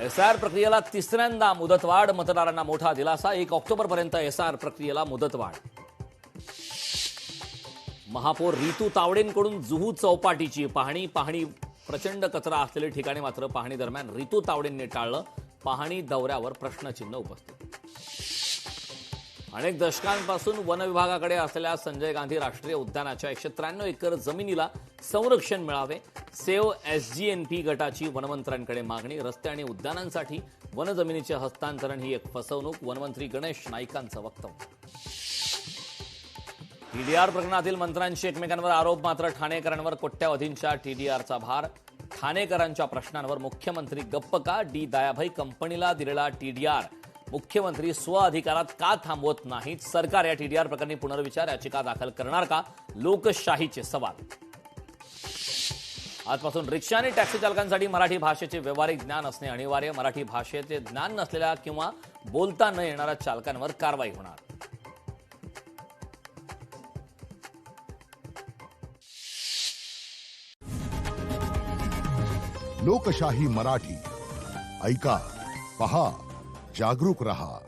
SR प्रक्रियेला तिसऱ्यांदा मुदतवाढ, मतदारांना मोठा दिलासा. 1 ऑक्टोबरपर्यंत एसआर प्रक्रियेला मुदतवाढ. महापौर रितू तावडेंकडून जुहू चौपाटीची पाहणी. प्रचंड कचरा असलेल्या ठिकाणी मात्र पाहणी दरम्यान रितू तावडेंनी टाळलं. पाहणी दौऱ्यावर प्रश्नचिन्ह उपस्थित. अनेक दशकांपासून वन विभागाकडे असलेल्या संजय गांधी राष्ट्रीय उद्यानाच्या 193 एकर जमिनीला संरक्षण मिळावे. सेव्ह एसजीएनपी गटाची वनमंत्र्यांकडे मागणी. रस्ते आणि उद्यानांसाठी वनजमिनीचे हस्तांतरण ही एक फसवणूक. वनमंत्री गणेश नाईकांचं वक्तव्य. टीडीआर प्रकरणातील मंत्र्यांचे एकमेकांवर आरोप. मात्र ठाणेकरांवर कोट्यावधींच्या टीडीआरचा भार. ठाणेकरांच्या प्रश्नांवर मुख्यमंत्री गप्प का? डी दयाभाई कंपनीला दिलेला टीडीआर मुख्यमंत्री स्वअधिकारात का थांबवत नाहीत? सरकार या टीडीआर प्रकरणी पुनर्विचार याचिका दाखल करणार का? लोकशाहीचे सवाल. आजपासून रिक्षा आणि टॅक्सी चालकांसाठी मराठी भाषेचे व्यावहारिक ज्ञान असणे अनिवार्य. मराठी भाषेचे ज्ञान नसलेल्या किंवा बोलता न येणाऱ्या चालकांवर कारवाई होणार. लोकशाही मराठी ऐका, पहा, जागरूक रहा.